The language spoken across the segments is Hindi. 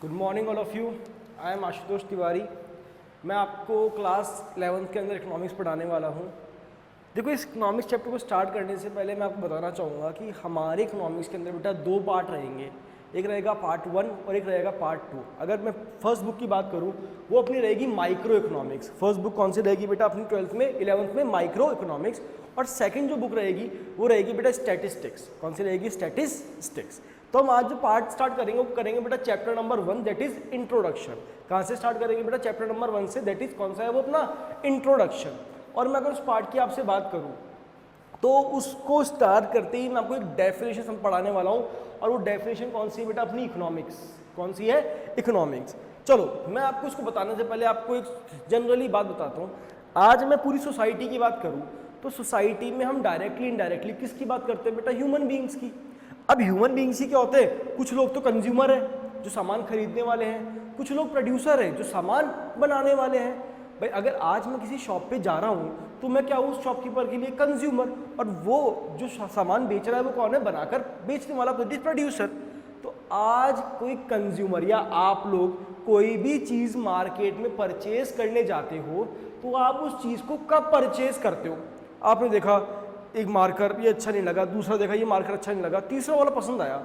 Good morning all of you. I am Ashutosh Tiwari. मैं आपको क्लास 11th के अंदर इकोनॉमिक्स पढ़ाने वाला हूँ। देखो, इस इकोनॉमिक्स चैप्टर को स्टार्ट करने से पहले मैं आपको बताना चाहूँगा कि हमारे इकोनॉमिक्स के अंदर बेटा दो पार्ट रहेंगे, एक रहेगा पार्ट 1 और एक रहेगा पार्ट 2। अगर मैं फर्स्ट बुक की बात करूँ वो अपनी रहेगी माइक्रो इकोनॉमिक्स। फर्स्ट बुक कौन सी रहेगी बेटा अपनी 12th में 11th में माइक्रो इकोनॉमिक्स। और सेकंड जो बुक रहेगी वो रहेगी बेटा स्टैटिस्टिक्स। कौन सी रहेगी? स्टैटिस्टिक्स। तो हम आज जो पार्ट स्टार्ट करेंगे वो करेंगे बेटा chapter number 1 that is introduction. कहाँ से स्टार्ट करेंगे बेटा? चैप्टर नंबर 1 से, दैट इज कौन सा है वो? अपना इंट्रोडक्शन। और मैं अगर उस पार्ट की आपसे बात करूँ तो उसको स्टार्ट करते ही मैं आपको एक डेफिनेशन पढ़ाने वाला हूँ, और वो डेफिनेशन कौन सी है बेटा? अपनी इकोनॉमिक्स। कौन सी है? इकोनॉमिक्स। चलो, मैं आपको इसको बताने से पहले आपको एक जनरली बात बताता हूँ। आज मैं पूरी सोसाइटी की बात करूँ तो सोसाइटी में हम डायरेक्टली इनडायरेक्टली किसकी बात करते हैं बेटा? ह्यूमन बीइंग्स की। अब ह्यूमन बीइंग्स ही क्या होते हैं? कुछ लोग तो कंज्यूमर है जो सामान खरीदने वाले हैं, कुछ लोग प्रोड्यूसर है जो सामान बनाने वाले हैं। भाई, अगर आज मैं किसी शॉप पे जा रहा हूँ तो मैं क्या हूँ? उस शॉपकीपर के लिए कंज्यूमर, और वो जो सामान बेच रहा है वो कौन है? बनाकर बेचने वाला प्रोड्यूसर। तो आज कोई कंज्यूमर या आप लोग कोई भी चीज़ मार्केट में परचेज करने जाते हो तो आप उस चीज़ को कब परचेज करते हो? आपने देखा एक मार्कर, ये अच्छा नहीं लगा, दूसरा देखा ये मार्कर अच्छा नहीं लगा, तीसरा वाला पसंद आया।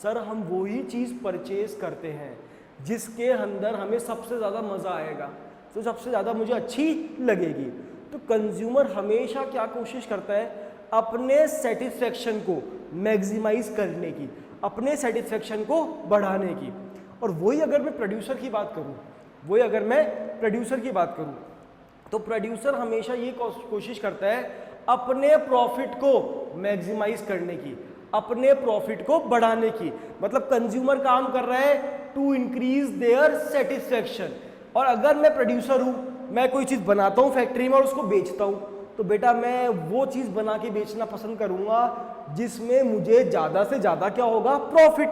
सर, हम वही चीज़ परचेज करते हैं जिसके अंदर हमें सबसे ज़्यादा मज़ा आएगा, तो सबसे ज़्यादा मुझे अच्छी लगेगी। तो कंज्यूमर हमेशा क्या कोशिश करता है? अपने सेटिस्फेक्शन को मैक्सिमाइज करने की, अपने सेटिस्फेक्शन को बढ़ाने की। और वही अगर मैं प्रोड्यूसर की बात करूं, तो प्रोड्यूसर हमेशा ये कोशिश करता है अपने प्रॉफिट को मैक्सिमाइज करने की, अपने प्रॉफिट को बढ़ाने की। मतलब कंज्यूमर काम कर रहा है टू इंक्रीज देयर सेटिस्फेक्शन। और अगर मैं प्रोड्यूसर हूं, मैं कोई चीज़ बनाता हूं फैक्ट्री में और उसको बेचता हूं, तो बेटा मैं वो चीज़ बना के बेचना पसंद करूंगा जिसमें मुझे ज़्यादा से ज़्यादा क्या होगा? प्रॉफिट।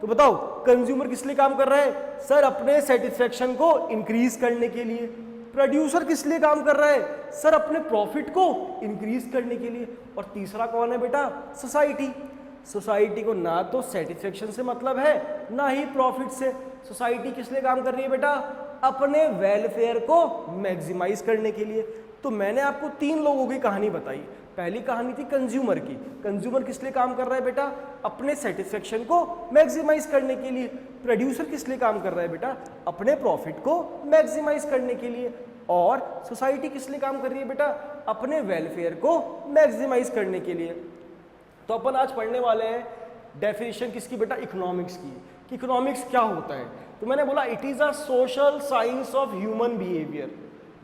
तो बताओ, कंज्यूमर किस लिए काम कर रहा है? सर, अपने सेटिस्फेक्शन को इंक्रीज करने के लिए। प्रोड्यूसर किस लिए काम कर रहा है? सर, अपने प्रॉफिट को इंक्रीज करने के लिए। और तीसरा कौन है बेटा? सोसाइटी। सोसाइटी को ना तो सेटिस्फेक्शन से मतलब है ना ही प्रॉफिट से। सोसाइटी किस लिए काम कर रही है बेटा? अपने वेलफेयर को मैक्सिमाइज करने के लिए। तो मैंने आपको 3 लोगों की कहानी बताई। पहली कहानी थी कंज्यूमर की। कंज्यूमर किस लिए काम कर रहा है बेटा? अपने सेटिस्फेक्शन को मैक्सिमाइज करने के लिए। प्रोड्यूसर किस लिए काम कर रहा है बेटा? अपने प्रॉफिट को मैक्सिमाइज करने के लिए। और सोसाइटी किस लिए काम कर रही है बेटा? अपने वेलफेयर को मैक्सिमाइज करने के लिए। तो अपन आज पढ़ने वाले हैं डेफिनेशन किसकी बेटा? इकोनॉमिक्स की। कि इकोनॉमिक्स क्या होता है? तो मैंने बोला it is a social science of human behaviour.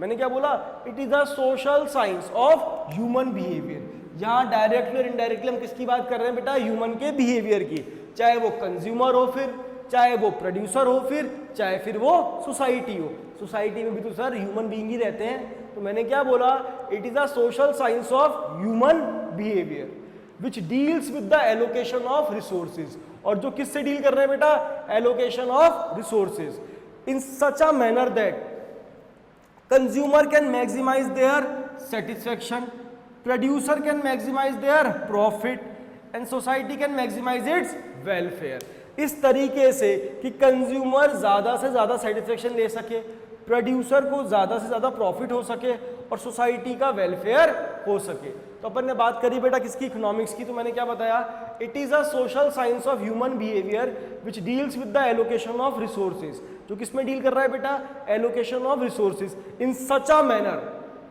मैंने क्या बोला? It is a social science of human behaviour. यहाँ डायरेक्टली और इनडायरेक्टली हम किसकी बात कर रहे हैं बेटा? ह्यूमन के बिहेवियर की। चाहे वो कंज्यूमर हो, फिर चाहे वो प्रोड्यूसर हो, फिर चाहे फिर वो सोसाइटी हो। सोसाइटी में भी तो सर ह्यूमन बीइंग ही रहते हैं। तो मैंने क्या बोला? It is a social science of human behaviour which deals with the allocation of resources. और जो किससे डील कर रहे हैं बेटा? Allocation of resources in such a manner that consumer can maximise their satisfaction, producer can maximise their profit and society can maximise its welfare. इस तरीके से कि कंज्यूमर ज्यादा से ज्यादा सेटिस्फेक्शन ले सके, प्रोड्यूसर को ज्यादा से ज्यादा प्रॉफिट हो सके और सोसाइटी का वेलफेयर हो सके। तो अपन ने बात करी बेटा किसकी? इकोनॉमिक्स की। तो मैंने क्या बताया? It is a social science of human behaviour which deals with the allocation of resources. जो किसमें डील कर रहा है बेटा? Allocation of resources in such a manner.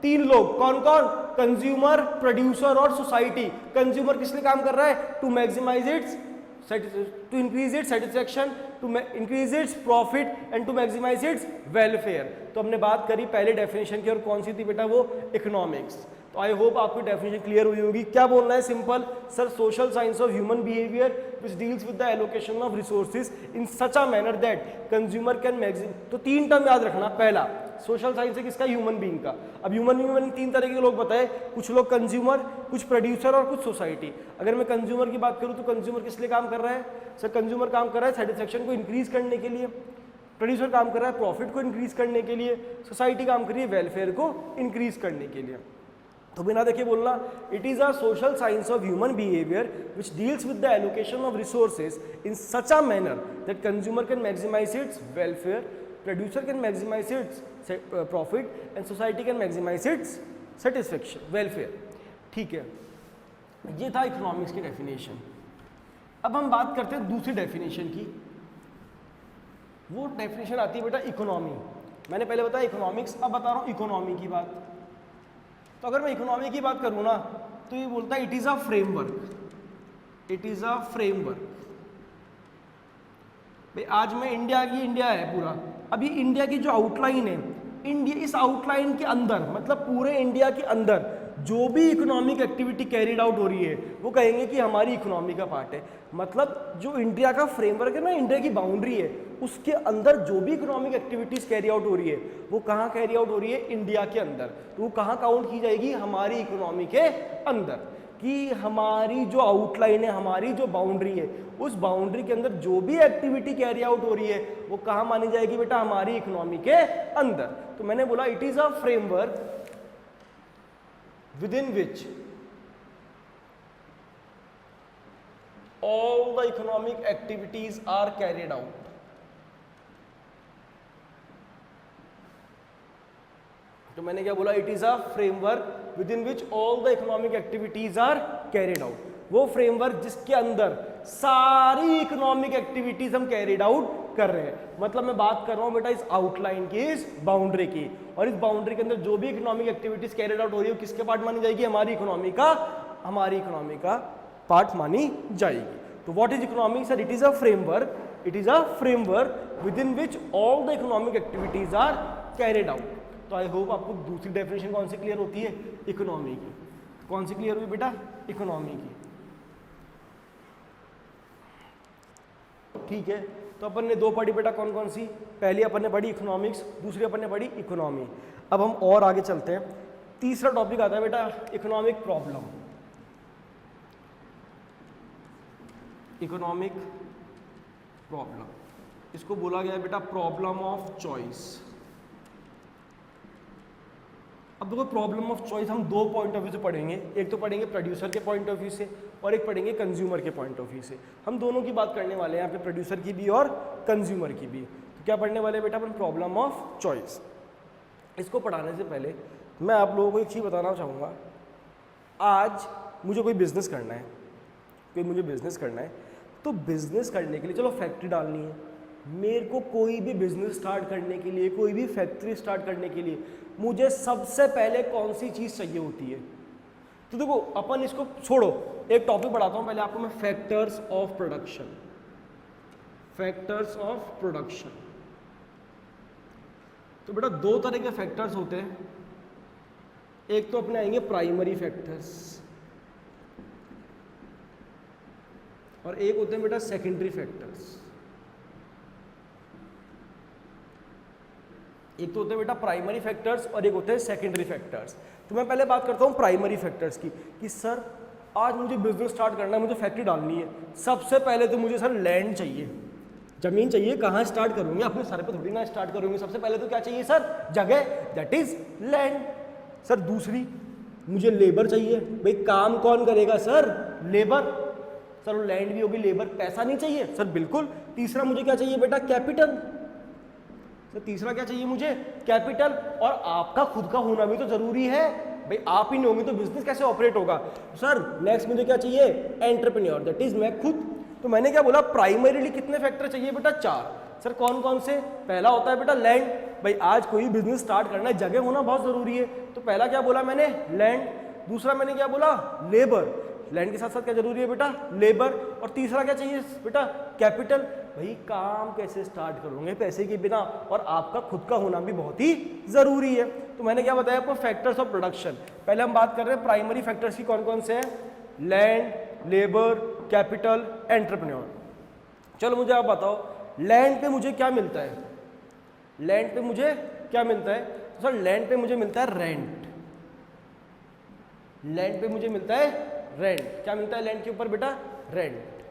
3 लोग, कौन कौन? कंज्यूमर, प्रोड्यूसर और सोसाइटी। कंज्यूमर किस लिए काम कर रहा है? To maximise its to increase its satisfaction, to increase its profit and to maximize its welfare। तो हमने बात करी पहले डेफिनेशन की, और कौन सी थी बेटा? वो इकोनॉमिक्स। तो आई होप आपकी डेफिनेशन क्लियर हुई होगी। क्या बोलना है? Simple sir, social science of human behaviour which deals with the allocation of resources in such a manner that consumer can maximise. तो 3 टर्म याद रखना। पहला सोशल साइंस है किसका? ह्यूमन बीइंग का। अब ह्यूमन बीइंग में 3 तरह के लोग बताए, कुछ लोग कंज्यूमर, कुछ प्रोड्यूसर और कुछ सोसाइटी। अगर मैं कंज्यूमर की बात करूं तो कंज्यूमर किस लिए काम कर रहा है? सर, कंज्यूमर काम कर रहा है सेटिस्फेक्शन को इंक्रीज करने के लिए, प्रोड्यूसर काम कर रहा है प्रॉफिट को इंक्रीज करने के लिए, सोसाइटी काम कर रही है वेलफेयर को इंक्रीज करने के लिए। तो बिना देखे बोलना, it is a social science of human behaviour which deals with the allocation of resources in such a manner that consumer can maximise its welfare, producer can maximise its profit and society can maximise its satisfaction welfare. ठीक है, ये था इकोनॉमिक्स की डेफिनेशन। अब हम बात करते हैं दूसरी डेफिनेशन की। वो डेफिनेशन आती है बेटा इकोनॉमी। मैंने पहले बताया इकोनॉमिक्स, अब बता रहा हूँ इकोनॉमी की बात। तो अगर मैं इकोनॉमी की बात करूँ ना, तो ये बोलता है it is a framework, it is a framework. भाई आज में इंडिया है पूरा, अभी इंडिया की जो आउटलाइन है, इंडिया इस आउटलाइन के अंदर, मतलब पूरे इंडिया के अंदर जो भी इकोनॉमिक एक्टिविटी कैरिड आउट हो रही है वो कहेंगे कि हमारी इकोनॉमी का पार्ट है। मतलब जो इंडिया का फ्रेमवर्क है ना, इंडिया की बाउंड्री है, उसके अंदर जो भी इकोनॉमिक एक्टिविटीज कैरी आउट हो रही है वो कहाँ कैरी आउट हो रही है? इंडिया के अंदर। तो वो कहाँ काउंट की जाएगी? हमारी इकोनॉमी के अंदर। कि हमारी जो आउटलाइन है, हमारी जो बाउंड्री है, उस बाउंड्री के अंदर जो भी एक्टिविटी कैरी आउट हो रही है वो कहाँ मानी जाएगी बेटा? हमारी इकोनॉमी के अंदर। तो मैंने बोला it is a framework within which all the economic activities are carried out. तो मैंने क्या बोला? It is a framework within which all the economic activities are carried out. वो फ्रेमवर्क जिसके अंदर सारी इकोनॉमिक एक्टिविटीज हम कैरिड आउट कर रहे हैं। मतलब मैं बात कर रहा हूं बेटा इस आउटलाइन की, इस बाउंड्री की, और इस बाउंड्री के अंदर जो भी इकोनॉमिक एक्टिविटीज कैरिड आउट हो रही है किसके पार्ट मानी जाएगी? हमारी इकोनॉमी का पार्ट मानी जाएगी। तो what is economy? Sir, it is a framework, it is a framework within which all the economic activities are carried out. तो आई होप आपको दूसरी डेफिनेशन कौन सी क्लियर होती है? इकोनॉमी की। कौन सी क्लियर हुई बेटा? इकोनॉमी की। ठीक है, तो अपन ने दो पढ़ी बेटा, कौन कौन सी? पहली अपन ने पढ़ी इकोनॉमिक्स, दूसरी अपन ने पढ़ी इकोनॉमी। अब हम और आगे चलते हैं। तीसरा टॉपिक आता है बेटा इकोनॉमिक प्रॉब्लम। इकोनॉमिक प्रॉब्लम, इसको बोला गया है बेटा प्रॉब्लम ऑफ चॉइस। अब देखो प्रॉब्लम ऑफ चॉइस हम दो पॉइंट ऑफ व्यू से पढ़ेंगे। एक तो पढ़ेंगे प्रोड्यूसर के पॉइंट ऑफ व्यू से और एक पढ़ेंगे कंज्यूमर के पॉइंट ऑफ व्यू से। हम दोनों की बात करने वाले हैं यहाँ पे, प्रोड्यूसर की भी और कंज्यूमर की भी। तो क्या पढ़ने वाले हैं बेटा अपन? Problem of choice. इसको पढ़ाने से पहले मैं आप लोगों को एक चीज़ बताना चाहूँगा। आज मुझे कोई बिज़नेस करना है, तो बिज़नेस करने के लिए चलो फैक्ट्री डालनी है। मेरे को कोई भी बिजनेस स्टार्ट करने के लिए, कोई भी फैक्ट्री स्टार्ट करने के लिए मुझे सबसे पहले कौन सी चीज़ चाहिए होती है? तो देखो अपन इसको छोड़ो, एक टॉपिक पढ़ाता हूं पहले आपको मैं, factors of production. Factors of production. तो बेटा दो तरह के फैक्टर्स होते हैं। एक तो अपने आएंगे प्राइमरी फैक्टर्स और एक होते हैं बेटा सेकेंडरी फैक्टर्स। एक तो होते हैं बेटा प्राइमरी फैक्टर्स और एक होते हैं सेकेंडरी फैक्टर्स। तो मैं पहले बात करता हूँ प्राइमरी फैक्टर्स की कि सर आज मुझे बिजनेस स्टार्ट करना है, मुझे फैक्ट्री डालनी है। सबसे पहले तो मुझे सर लैंड चाहिए, ज़मीन चाहिए। कहाँ स्टार्ट करूँगी? अपने सर पे थोड़ी ना स्टार्ट करूँगी। सबसे पहले तो क्या चाहिए सर? जगह, दैट इज लैंड। सर दूसरी मुझे लेबर चाहिए। भाई काम कौन करेगा सर? लेबर। सर लैंड भी होगी, लेबर, पैसा नहीं चाहिए सर? बिल्कुल। तीसरा मुझे क्या चाहिए बेटा? कैपिटल। तो तीसरा क्या चाहिए मुझे? कैपिटल। और आपका खुद का होना भी तो जरूरी है। भाई आप ही नहीं होंगे तो बिजनेस कैसे ऑपरेट होगा? सर नेक्स्ट मुझे क्या चाहिए? एंटरप्रेन्योर, दैट इज मैं खुद। तो मैंने क्या बोला? प्राइमरीली कितने फैक्टर चाहिए बेटा? 4। सर कौन कौन से? पहला होता है बेटा लैंड। भाई आज कोई बिजनेस स्टार्ट करना है, जगह होना बहुत जरूरी है। तो पहला क्या बोला मैंने? लैंड। दूसरा मैंने क्या बोला? लेबर। लैंड के साथ साथ क्या जरूरी है बेटा? लेबर। और तीसरा क्या चाहिए बेटा? कैपिटल। भाई काम कैसे स्टार्ट करोगे पैसे के बिना? और आपका खुद का होना भी बहुत ही जरूरी है। तो मैंने क्या बताया आपको? Factors of production. पहले हम बात कर रहे हैं प्राइमरी फैक्टर्स की, कौन कौन से हैं? Land, labour, capital, entrepreneur. चलो मुझे आप बताओ लैंड पे मुझे क्या मिलता है? लैंड पे मुझे क्या मिलता है? तो सर लैंड पे मुझे मिलता है रेंट। लैंड पे मुझे मिलता है रेंट। क्या मिलता है लैंड के ऊपर बेटा? रेंट।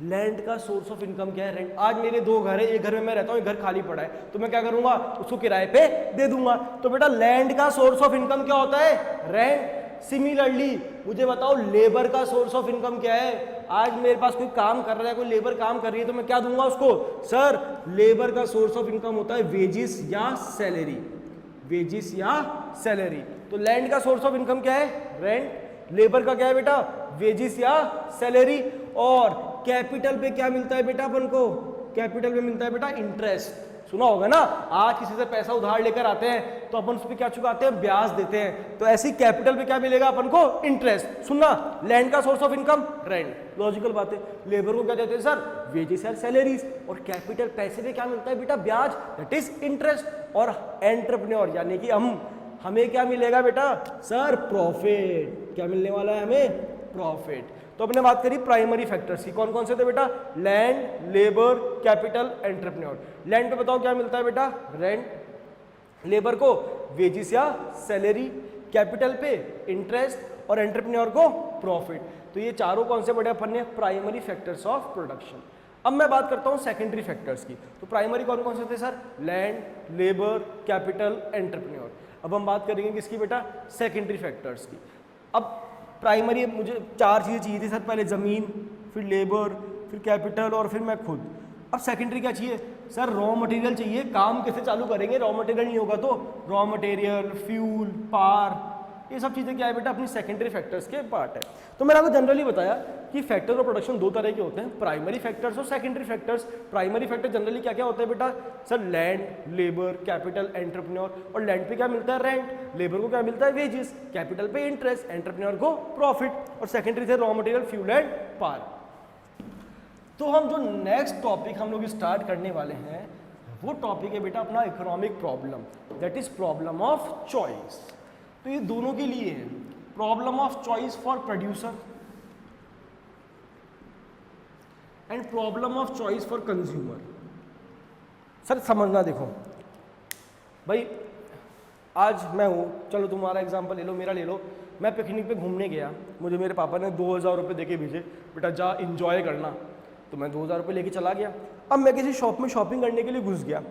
लैंड का सोर्स ऑफ इनकम क्या है? रेंट। आज मेरे 2 घर है, एक घर में मैं रहता हूँ, एक घर खाली पड़ा है, तो मैं क्या करूंगा? उसको किराए पे दे दूंगा। तो बेटा लैंड का सोर्स ऑफ इनकम क्या होता है? रेंट। सिमिलरली मुझे बताओ लेबर का सोर्स ऑफ इनकम क्या है? आज मेरे पास कोई काम कर रहा है, कोई लेबर काम कर रही है, तो मैं क्या दूंगा उसको? सर लेबर का सोर्स ऑफ इनकम होता है वेजिस या सैलरी, वेजिस या सैलरी। तो लैंड का सोर्स ऑफ इनकम क्या है? रेंट। लेबर का क्या है बेटा? वेजिस या सैलरी। और कैपिटल पे क्या मिलता है बेटा अपन को? कैपिटल पे मिलता है बेटा इंटरेस्ट। सुना होगा ना, आज किसी से पैसा उधार लेकर आते हैं तो अपन उस पर क्या चुकाते हैं? ब्याज देते हैं। तो ऐसी कैपिटल पे क्या मिलेगा अपन को? इंटरेस्ट। सुनना, लैंड का source of income rent, logical बात है। लेबर को क्या देते हैं सर? वेजेस या सैलरीज। और कैपिटल पैसे पे क्या मिलता है बेटा? ब्याज, दैट इज इंटरेस्ट। और एंटरप्रेन्योर यानी कि हमें क्या मिलेगा बेटा? Sir profit. क्या मिलने वाला है हमें? प्रॉफिट। तो अपने बात करी प्राइमरी फैक्टर्स की, कौन कौन से थे बेटा? Land, labour, capital, entrepreneur. Land पे बताओ क्या मिलता है बेटा? रेंट। लेबर को वेजिस या सैलरी, कैपिटल पे इंटरेस्ट और एंटरप्रेन्योर को प्रॉफिट। तो ये चारों कौन से बड़े अपन ने? Primary factors of production. अब मैं बात करता हूं सेकेंडरी फैक्टर्स की। तो प्राइमरी कौन कौन से थे sir? Land, labour, capital, entrepreneur. अब हम बात करेंगे किसकी बेटा? सेकेंडरी फैक्टर्स की। अब प्राइमरी मुझे 4 चीज़ें चाहिए थी सर, पहले ज़मीन, फिर लेबर, फिर कैपिटल और फिर मैं खुद। अब सेकेंडरी क्या चाहिए सर? रॉ मटेरियल चाहिए। काम कैसे चालू करेंगे? रॉ मटेरियल नहीं होगा तो रॉ मटेरियल, फ्यूल, पावर, ये सब चीज़ें क्या है बेटा? अपनी सेकेंडरी फैक्टर्स के पार्ट है। तो मैंने आपको जनरली बताया कि फैक्टर ऑफ प्रोडक्शन 2 तरह के होते हैं, प्राइमरी फैक्टर्स और secondary factors. Primary factor generally क्या क्या होता है बेटा? Sir land, labour, capital, entrepreneur. और लैंड पे क्या मिलता है? रेंट। लेबर को क्या मिलता है? वेजेस। कैपिटल पे इंटरेस्ट, एंटरप्रेन्योर को प्रॉफिट। और सेकेंडरी थे raw material, fuel and power. तो हम जो नेक्स्ट टॉपिक हम लोग स्टार्ट करने वाले हैं वो टॉपिक है बेटा अपना economic problem, that is problem of choice. तो ये दोनों के लिए है, problem of choice for producer and problem of choice for consumer. Sir समझना, देखो भाई आज मैं हूँ, चलो तुम्हारा एग्जांपल ले लो, मेरा ले लो। मैं पिकनिक पे घूमने गया, मुझे मेरे पापा ने 2000 रुपये दे के भेजे, बेटा जा इंजॉय करना। तो मैं 2000 रुपये लेके चला गया। अब मैं किसी शॉप में शॉपिंग करने के लिए घुस गया,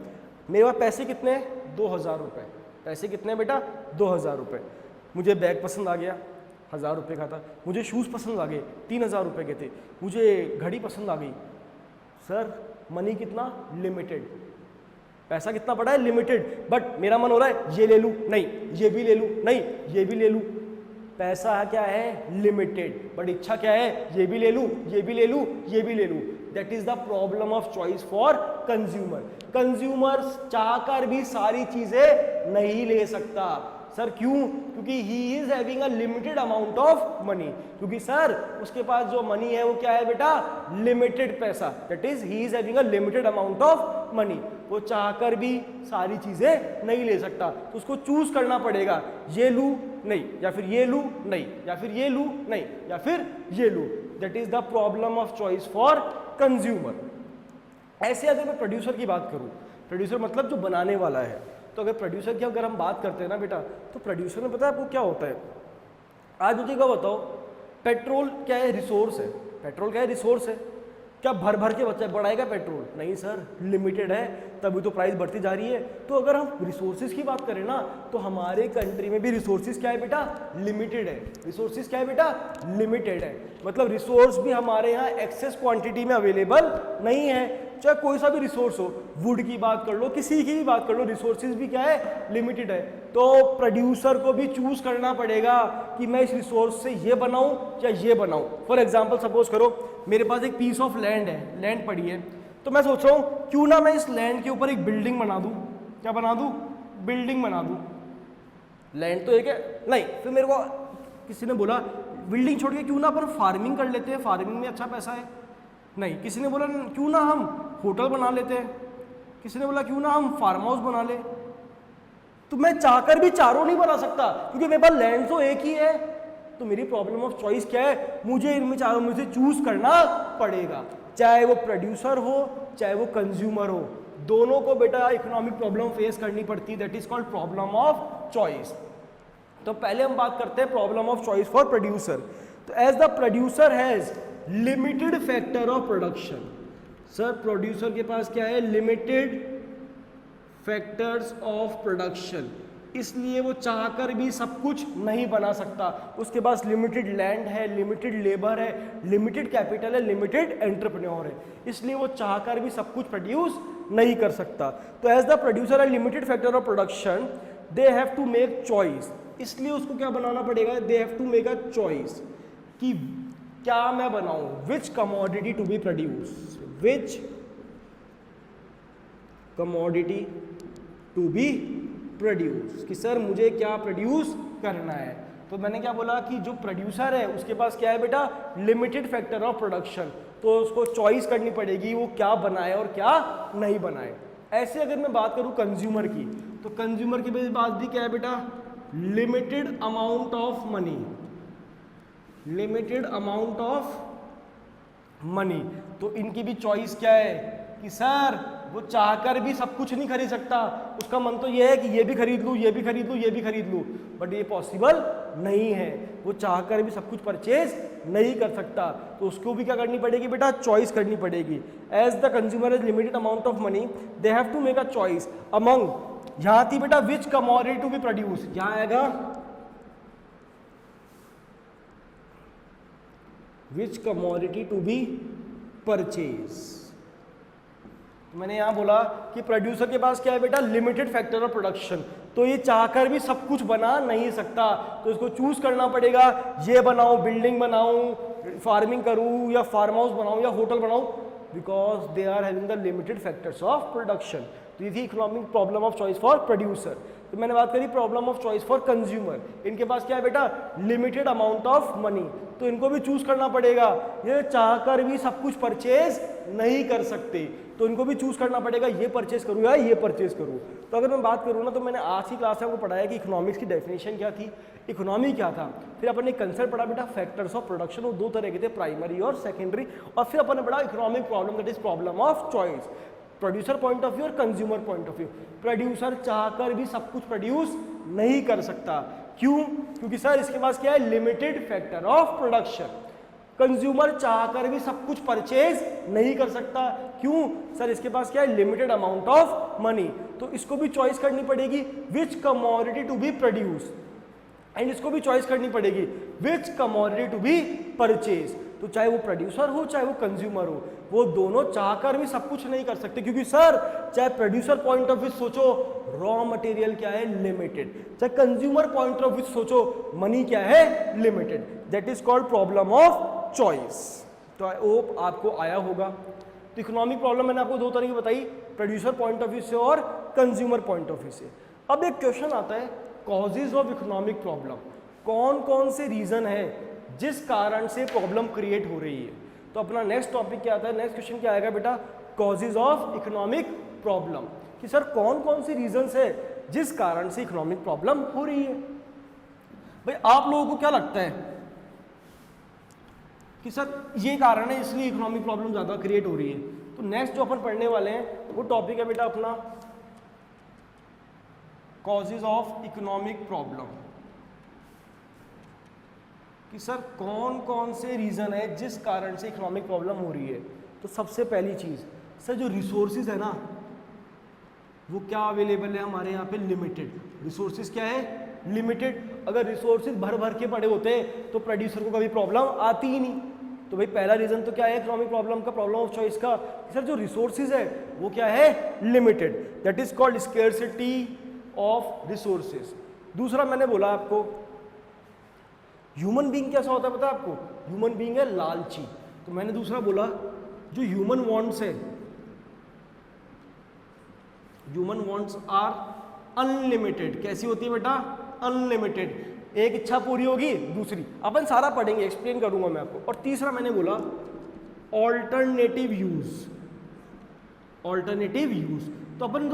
मेरे पास पैसे कितने हैं? 2000 रुपये। पैसे कितने हैं बेटा? 2000 रुपये। मुझे बैग पसंद आ गया, 1000 रुपये का था। मुझे शूज़ पसंद आ गए, 3000 रुपये के थे। मुझे घड़ी पसंद आ गई। सर मनी कितना? लिमिटेड। पैसा कितना पड़ा है? लिमिटेड। बट मेरा मन हो रहा है ये ले लूँ, नहीं ये भी ले लूँ, नहीं ये भी ले लूँ। पैसा क्या है? लिमिटेड। बट इच्छा क्या है? ये भी ले लूँ, ये भी ले लूँ, ये भी ले लूँ। That is the problem of choice for consumer. Consumer चाहकर भी सारी चीजें नहीं ले सकता। सर क्यों? क्योंकि he is having a limited amount of money. क्योंकि सर उसके पास जो मनी है वो क्या है बेटा? लिमिटेड पैसा। That is he is having a limited amount of money. वो चाहकर भी सारी चीजें नहीं ले सकता, तो उसको चूज करना पड़ेगा, ये लूं नहीं, या फिर ये लूं नहीं, या फिर ये लूं नहीं, या फिर ये लूं। That is the problem of choice for consumer. ऐसे अगर मैं प्रोड्यूसर की बात करूं, प्रोड्यूसर मतलब जो बनाने वाला है, तो अगर प्रोड्यूसर की अगर हम बात करते हैं ना बेटा, तो प्रोड्यूसर में पता है आपको क्या होता है? आज मुझे क्या बताओ, पेट्रोल क्या है? रिसोर्स है। पेट्रोल क्या है? रिसोर्स है। क्या भर भर के बच्चा बढ़ाएगा पेट्रोल? नहीं सर, लिमिटेड है, तभी तो प्राइस बढ़ती जा रही है। तो अगर हम रिसोर्सेज की बात करें ना, तो हमारे कंट्री में भी रिसोर्सेज क्या है बेटा? लिमिटेड है। रिसोर्सेज क्या है बेटा? लिमिटेड है। मतलब रिसोर्स भी हमारे यहाँ एक्सेस क्वांटिटी में अवेलेबल नहीं है। चाहे कोई सा भी रिसोर्स हो, वुड की बात कर लो, किसी की भी बात कर लो, रिसोर्सेज भी क्या है? लिमिटेड है। तो प्रोड्यूसर को भी चूज करना पड़ेगा कि मैं इस रिसोर्स से ये बनाऊं या ये बनाऊं। फॉर एग्जांपल सपोज करो मेरे पास एक पीस ऑफ लैंड है, लैंड पड़ी है, तो मैं सोच रहा हूं क्यों ना मैं इस लैंड के ऊपर एक बिल्डिंग बना दूं। क्या बना दूं? बिल्डिंग बना दूं। लैंड तो एक है, नहीं, फिर मेरे को किसी ने बोला बिल्डिंग छोड़ के क्यों ना अपन फार्मिंग कर लेते हैं, फार्मिंग में अच्छा पैसा है। नहीं, किसी ने बोला क्यों ना हम होटल बना लेते हैं, किसी ने बोला क्यों ना हम फार्म हाउस बना ले। तो मैं चाहकर भी चारों नहीं बना सकता, क्योंकि मेरे पास लैंड तो एक ही है। तो मेरी प्रॉब्लम ऑफ चॉइस क्या है? मुझे इनमें चारों में से चूज करना पड़ेगा, चाहे वो प्रोड्यूसर हो चाहे वो कंज्यूमर हो, दोनों को बेटा इकोनॉमिक प्रॉब्लम फेस करनी पड़ती है। That is called problem of choice. तो पहले हम बात करते हैं problem of choice for producer. तो as the producer has limited factor of production. Sir producer के पास क्या है? लिमिटेड फैक्टर्स ऑफ प्रोडक्शन, इसलिए वो चाहकर भी सब कुछ नहीं बना सकता। उसके पास लिमिटेड लैंड है, लिमिटेड लेबर है, लिमिटेड कैपिटल है, लिमिटेड एंटरप्रेन्योर है, इसलिए वो चाहकर भी सब कुछ प्रोड्यूस नहीं कर सकता। तो एज द प्रोड्यूसर है limited factor of production, they have to make choice, इसलिए उसको क्या बनाना पड़ेगा? They have to make a choice कि क्या मैं बनाऊं, which commodity to be produce, which commodity to be produce, कि सर मुझे क्या प्रोड्यूस करना है। तो मैंने क्या बोला कि जो प्रोड्यूसर है उसके पास क्या है बेटा? लिमिटेड फैक्टर ऑफ प्रोडक्शन, तो उसको चॉइस करनी पड़ेगी वो क्या बनाए और क्या नहीं बनाए। ऐसे अगर मैं बात करूं कंज्यूमर की, तो कंज्यूमर की बात भी क्या है बेटा? Limited amount of money, limited amount of money, तो इनकी भी चॉइस क्या है कि सर वो चाहकर भी सब कुछ नहीं खरीद सकता। उसका मन तो ये है कि ये भी खरीद लूँ, ये भी खरीद लूँ, ये भी खरीद लूँ, बट ये पॉसिबल नहीं है। वो चाहकर भी सब कुछ परचेज नहीं कर सकता, तो उसको भी क्या करनी पड़ेगी बेटा? चॉइस करनी पड़ेगी। As the consumer is limited amount of money, they have to make a choice among, यहाँ थी बेटा which commodity to be produce, यहाँ आएगा which commodity to be purchase. मैंने यहां बोला कि प्रोड्यूसर के पास क्या है बेटा? लिमिटेड फैक्टर ऑफ प्रोडक्शन, तो ये चाहकर भी सब कुछ बना नहीं सकता, तो इसको चूज करना पड़ेगा, ये बनाऊं, बिल्डिंग बनाऊं, फार्मिंग करूं, या फार्म हाउस बनाऊं, या होटल बनाऊं, because they are having the limited factors of production. तो ये थी economic problem of choice for producer. तो मैंने बात करी problem of choice for consumer, इनके पास क्या है बेटा? लिमिटेड अमाउंट ऑफ मनी, तो इनको भी चूज करना पड़ेगा, ये चाहकर भी सब कुछ परचेज नहीं कर सकते, तो इनको भी चूज करना पड़ेगा, ये परचेज करूँ या ये परचेज करूँ। तो अगर मैं बात करूँ ना, तो मैंने आज की क्लास में आपको पढ़ाया कि इकोनॉमिक्स की डेफिनेशन क्या थी, इकोनॉमी क्या था, फिर अपन ने कंसेप्ट पढ़ा बेटा फैक्टर्स ऑफ प्रोडक्शन, वो दो तरह के थे, प्राइमरी और सेकेंडरी, और फिर अपन ने पढ़ा economic problem, that is problem of choice, producer point of view और consumer point of view. Producer चाहकर भी सब कुछ प्रोड्यूस नहीं कर सकता, क्यों? क्योंकि सर इसके पास क्या है? Limited factor of production. Consumer चाहकर भी सब कुछ परचेज नहीं कर सकता, क्यों? सर इसके पास क्या है? लिमिटेड अमाउंट ऑफ मनी, तो इसको भी चॉइस करनी पड़ेगी which commodity to be produce, and इसको भी चॉइस करनी पड़ेगी which commodity to be purchase. तो चाहे वो प्रोड्यूसर हो चाहे वो कंज्यूमर हो, वो दोनों चाहकर भी सब कुछ नहीं कर सकते, क्योंकि सर चाहे प्रोड्यूसर पॉइंट ऑफ व्यू सोचो, रॉ मटेरियल क्या है? लिमिटेड, चाहे कंज्यूमर पॉइंट ऑफ व्यू सोचो, मनी क्या है? Limited. That is called problem of choice. तो आई होप आपको आया होगा। तो इकोनॉमिक प्रॉब्लम मैंने आपको दो तरह की बताई, प्रोड्यूसर पॉइंट ऑफ व्यू से और कंज्यूमर पॉइंट ऑफ व्यू से। अब एक क्वेश्चन आता है, कॉजेज ऑफ इकोनॉमिक प्रॉब्लम, कौन कौन से रीजन है जिस कारण से प्रॉब्लम क्रिएट हो रही है। तो अपना नेक्स्ट टॉपिक क्या आता है, नेक्स्ट क्वेश्चन क्या आएगा बेटा? कॉजेज ऑफ इकोनॉमिक प्रॉब्लम, कि सर कौन कौन से रीजंस है जिस कारण से इकोनॉमिक प्रॉब्लम हो रही है। भाई आप लोगों को क्या लगता है कि सर ये कारण है इसलिए इकोनॉमिक प्रॉब्लम ज्यादा क्रिएट हो रही है? तो नेक्स्ट जो अपन पढ़ने वाले हैं वो टॉपिक है बेटा अपना कॉजेज ऑफ इकोनॉमिक प्रॉब्लम, कि सर कौन कौन से रीजन है जिस कारण से इकोनॉमिक प्रॉब्लम हो रही है। तो सबसे पहली चीज सर जो रिसोर्सेज है ना, वो क्या अवेलेबल है हमारे यहाँ पे? लिमिटेड। रिसोर्सेज क्या है? लिमिटेड। अगर रिसोर्सेज भर भर के पड़े होते तो प्रोड्यूसर को कभी प्रॉब्लम आती ही नहीं। तो भाई पहला रीजन तो क्या है इकोनॉमिक प्रॉब्लम का, प्रॉब्लम ऑफ चॉइस का, सर जो रिसोर्सेज है वो क्या है? Limited. That is called scarcity of resources. दूसरा मैंने बोला आपको ह्यूमन बीइंग कैसा होता है पता है आपको? ह्यूमन बीइंग है लालची। तो मैंने दूसरा बोला जो ह्यूमन वांट्स है, ह्यूमन वांट्स आर अनलिमिटेड। कैसी होती है बेटा? अनलिमिटेड। एक इच्छा पूरी होगी दूसरी, अपन सारा पढ़ेंगे, एक्सप्लेन करूंगा मैं आपको। और तीसरा मैंने बोला ऑल्टरनेटिव यूज, ऑल्टरनेटिव यूज। तो अपन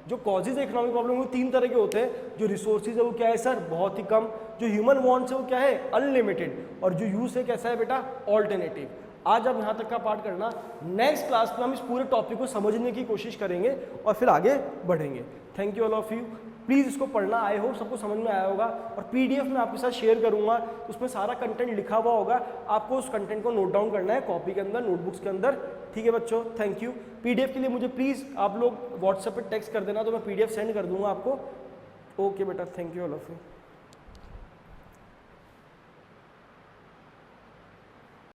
जो कॉजेज है इकोनॉमिक प्रॉब्लम वो तीन तरह के होते हैं। जो रिसोर्सेज है वो क्या है सर? बहुत ही कम। जो ह्यूमन वांट्स है वो क्या है? अनलिमिटेड। और जो यूज है कैसा है बेटा? ऑल्टरनेटिव। आज आप यहाँ तक का पार्ट करना, नेक्स्ट क्लास में हम इस पूरे टॉपिक को समझने की कोशिश करेंगे और फिर आगे बढ़ेंगे। Thank you all of you. Please इसको पढ़ना, आई होप सबको समझ में आया होगा। और पीडीएफ में आपके साथ शेयर करूंगा, उसमें सारा कंटेंट लिखा हुआ होगा, आपको उस कंटेंट को नोट डाउन करना है कॉपी के अंदर, नोटबुक्स के अंदर। ठीक है बच्चों, थैंक यू। पीडीएफ के लिए मुझे प्लीज़ आप लोग व्हाट्सएप पे टेक्स्ट कर देना, तो मैं पीडीएफ सेंड कर दूंगा आपको। ओके बेटा, thank you all of you.